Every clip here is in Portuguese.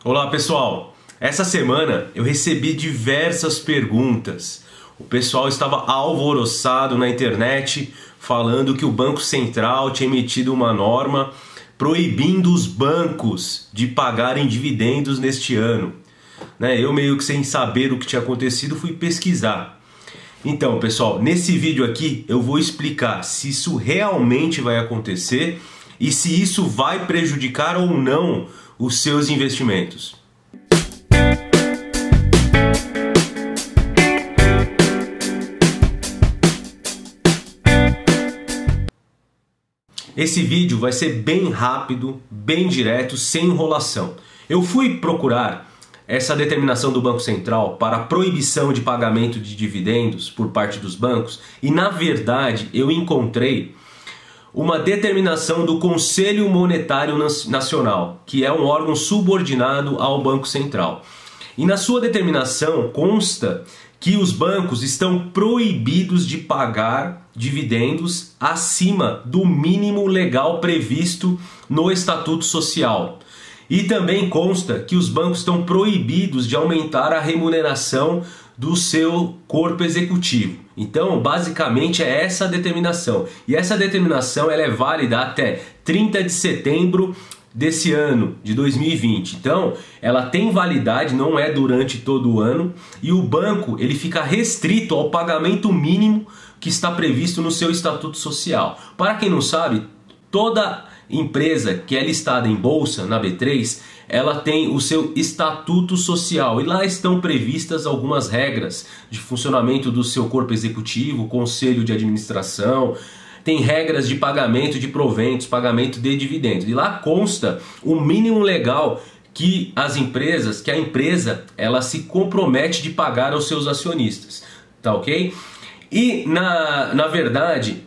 Olá pessoal, essa semana eu recebi diversas perguntas. O pessoal estava alvoroçado na internet falando que o Banco Central tinha emitido uma norma proibindo os bancos de pagarem dividendos neste ano. Eu meio que sem saber o que tinha acontecido fui pesquisar. Então pessoal, nesse vídeo aqui eu vou explicar se isso realmente vai acontecer e se isso vai prejudicar ou não os seus investimentos. Esse vídeo vai ser bem rápido, bem direto, sem enrolação. Eu fui procurar essa determinação do Banco Central para a proibição de pagamento de dividendos por parte dos bancos e, na verdade, eu encontrei uma determinação do Conselho Monetário Nacional, que é um órgão subordinado ao Banco Central. E na sua determinação consta que os bancos estão proibidos de pagar dividendos acima do mínimo legal previsto no Estatuto Social. E também consta que os bancos estão proibidos de aumentar a remuneração do seu corpo executivo. Então, basicamente é essa a determinação. E essa determinação ela é válida até 30 de setembro desse ano, de 2020. Então, ela tem validade, não é durante todo o ano. E o banco ele fica restrito ao pagamento mínimo que está previsto no seu Estatuto Social. Para quem não sabe, toda empresa que é listada em bolsa, na B3, ela tem o seu estatuto social e lá estão previstas algumas regras de funcionamento do seu corpo executivo, conselho de administração, tem regras de pagamento de proventos, pagamento de dividendos e lá consta o mínimo legal que a empresa ela se compromete de pagar aos seus acionistas, tá ok? E na verdade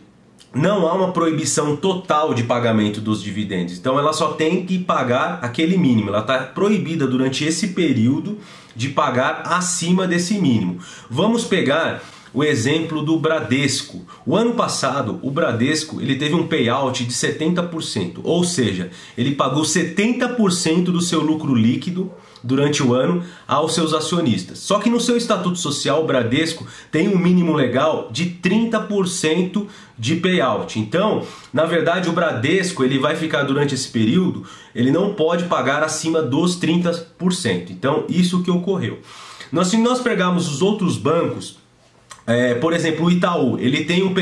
não há uma proibição total de pagamento dos dividendos. Então ela só tem que pagar aquele mínimo. Ela está proibida durante esse período de pagar acima desse mínimo. Vamos pegar o exemplo do Bradesco. O ano passado, o Bradesco ele teve um payout de 70%. Ou seja, ele pagou 70% do seu lucro líquido durante o ano aos seus acionistas. Só que no seu Estatuto Social, o Bradesco tem um mínimo legal de 30% de payout. Então, na verdade, o Bradesco ele vai ficar durante esse período, ele não pode pagar acima dos 30%. Então, isso que ocorreu. Se nós pegarmos os outros bancos, por exemplo, o Itaú, ele teve um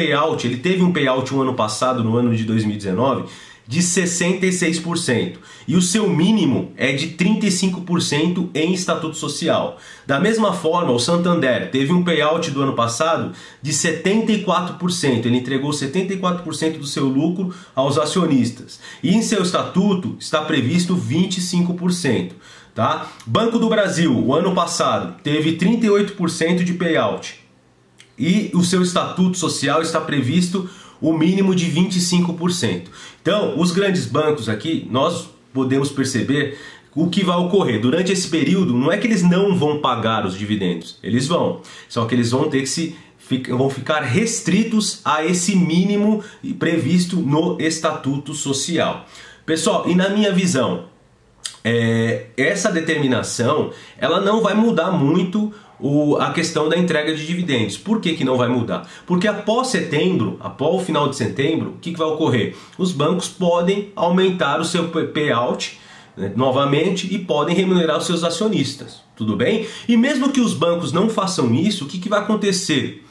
payout no ano passado, no ano de 2019, de 66%. E o seu mínimo é de 35% em Estatuto Social. Da mesma forma, o Santander teve um payout do ano passado de 74%. Ele entregou 74% do seu lucro aos acionistas. E em seu estatuto está previsto 25%. Tá? Banco do Brasil, o ano passado, teve 38% de payout. E o seu estatuto social está previsto o mínimo de 25%. Então, os grandes bancos aqui, nós podemos perceber o que vai ocorrer. Durante esse período, não é que eles não vão pagar os dividendos, eles vão. Só que eles vão ter que vão ficar restritos a esse mínimo previsto no Estatuto Social. Pessoal, e na minha visão, essa determinação ela não vai mudar muito a questão da entrega de dividendos. Por que não vai mudar? Porque após o final de setembro, o que vai ocorrer? Os bancos podem aumentar o seu payout novamente e podem remunerar os seus acionistas, tudo bem? E mesmo que os bancos não façam isso, o que vai acontecer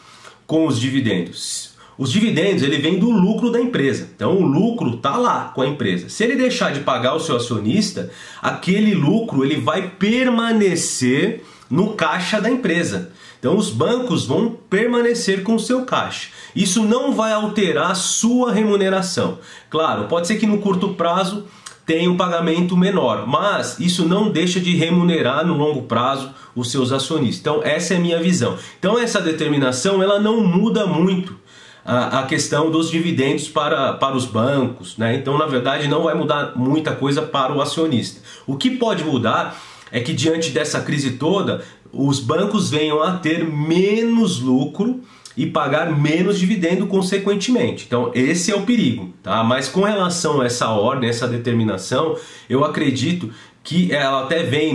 com os dividendos? Os dividendos ele vem do lucro da empresa, então o lucro está lá com a empresa. Se ele deixar de pagar o seu acionista, aquele lucro ele vai permanecer no caixa da empresa. Então os bancos vão permanecer com o seu caixa. Isso não vai alterar a sua remuneração. Claro, pode ser que no curto prazo tenha um pagamento menor, mas isso não deixa de remunerar no longo prazo os seus acionistas. Então essa é a minha visão. Então essa determinação ela não muda muito a questão dos dividendos para os bancos, né? Então na verdade não vai mudar muita coisa para o acionista. O que pode mudar é que diante dessa crise toda, os bancos venham a ter menos lucro e pagar menos dividendo consequentemente. Então esse é o perigo, tá? Mas com relação a essa ordem, essa determinação, eu acredito que ela até vem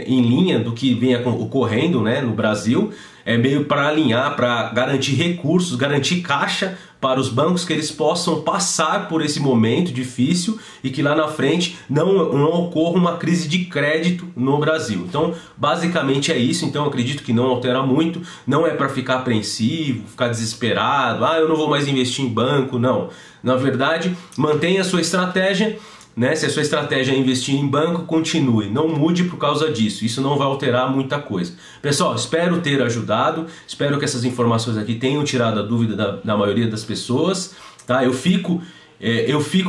em linha do que vem ocorrendo, né, no Brasil, meio para alinhar, para garantir recursos, garantir caixa para os bancos, que eles possam passar por esse momento difícil e que lá na frente não ocorra uma crise de crédito no Brasil. Então, basicamente é isso. Então, eu acredito que não altera muito, não é para ficar apreensivo, ficar desesperado, eu não vou mais investir em banco, não. Na verdade, mantenha a sua estratégia, né? Se a sua estratégia é investir em banco, continue, não mude por causa disso, isso não vai alterar muita coisa. Pessoal, espero ter ajudado, espero que essas informações aqui tenham tirado a dúvida da maioria das pessoas, tá? Eu fico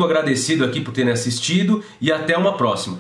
agradecido aqui por terem assistido e até uma próxima.